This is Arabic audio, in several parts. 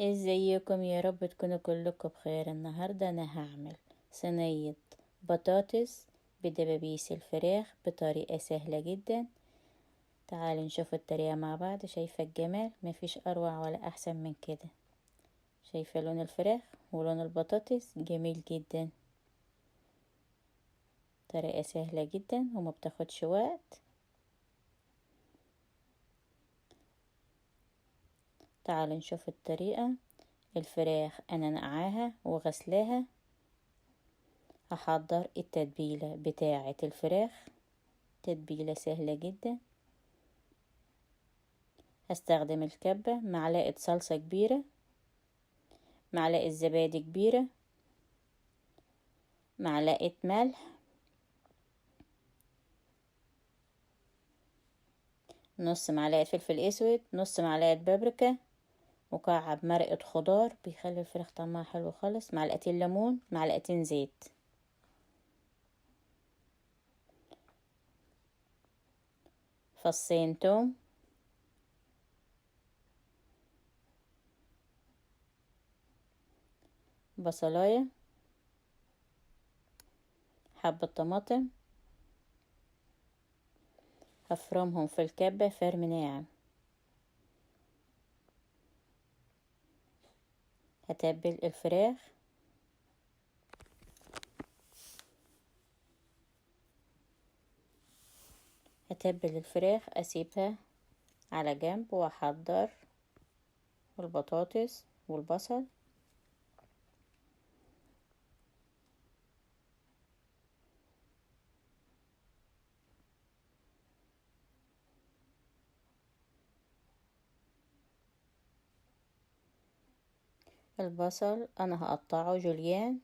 ازيكم؟ يا رب تكونوا كلكم بخير. النهاردة انا هعمل صينية بطاطس بدبابيس الفراخ بطريقة سهلة جدا. تعالوا نشوف الطريقة مع بعض. شايفة الجمال؟ مفيش اروع ولا احسن من كده. شايفة لون الفراخ ولون البطاطس جميل جدا. طريقة سهلة جدا وما بتاخدش وقت. تعالوا نشوف الطريقة. الفراخ انا نقعاها وغسلاها. هحضر التتبيلة بتاعة الفراخ. تتبيلة سهلة جدا. هستخدم الكبة، معلقة صلصة كبيرة، معلقة زبادي كبيرة، معلقة ملح، نص معلقة فلفل اسود، نص معلقة بابريكا، مكعب مرقة خضار بيخلي الفراخ طعمها حلو خالص، معلقتين ليمون، معلقتين زيت، فصين توم، بصلاية، حبة طماطم. هفرمهم في الكبة فرم ناعم. هتبل الفراخ. هتبل الفراخ اسيبها على جنب واحضر البطاطس والبصل. البصل انا هقطعه جوليان.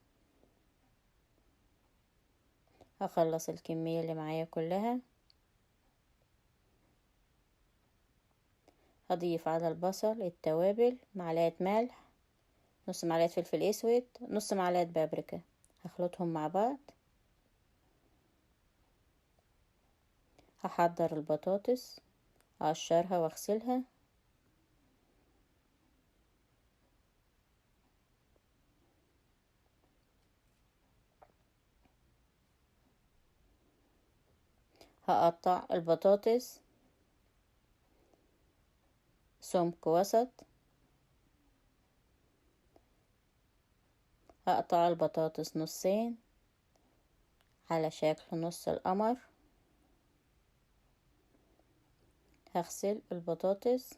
هخلص الكمية اللي معايا كلها. هضيف على البصل التوابل، معلقة ملح، نص معلقة فلفل اسود، نص معلقة بابريكا. هخلطهم مع بعض. هحضر البطاطس، اقشرها واغسلها. هقطع البطاطس سمك وسط. هقطع البطاطس نصين على شكل نص القمر. هغسل البطاطس،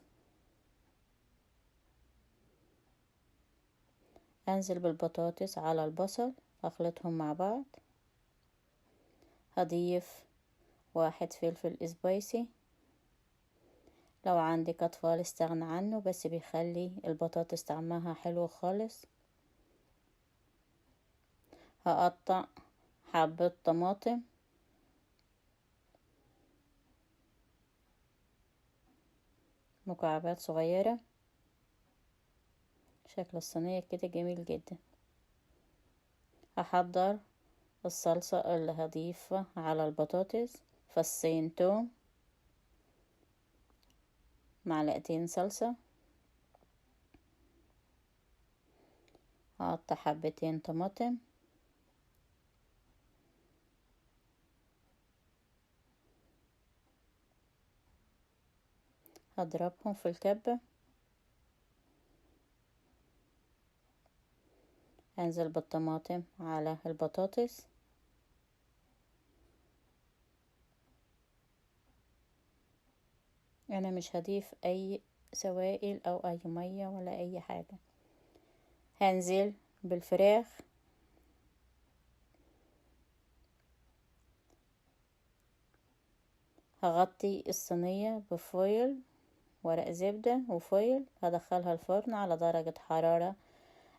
انزل بالبطاطس على البصل، اخلطهم مع بعض. هضيف واحد فلفل سبايسي. لو عندك اطفال استغنى عنه، بس بيخلي البطاطس طعمها حلو خالص. هقطع حبة طماطم مكعبات صغيرة. شكل الصينية كده جميل جدا. هحضر الصلصة اللي هضيفها على البطاطس. فصين توم، معلقتين صلصة، هقطع حبتين طماطم، هضربهم في الكبة. انزل بالطماطم على البطاطس. انا مش هضيف اي سوائل او اي مية ولا اي حاجة. هنزل بالفراخ. هغطي الصينية بفويل، ورق زبدة وفويل. هدخلها الفرن على درجة حرارة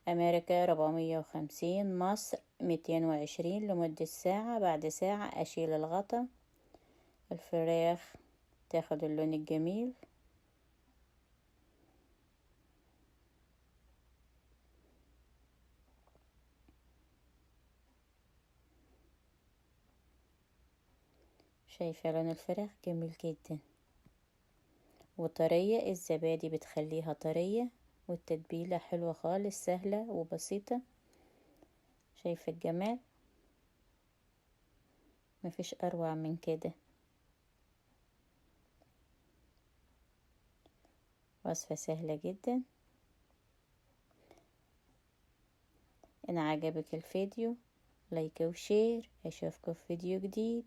امريكا 450، مصر 220، لمدة ساعة. بعد ساعة اشيل الغطا. الفراخ تاخد اللون الجميل. شايفة لون الفراخ جميل جدا وطرية. الزبادي بتخليها طرية والتتبيلة حلوة خالص، سهلة وبسيطة. شايفة الجمال؟ مفيش اروع من كده. وصفة سهلة جدا. ان عجبك الفيديو لايك وشير. اشوفكم في فيديو جديد.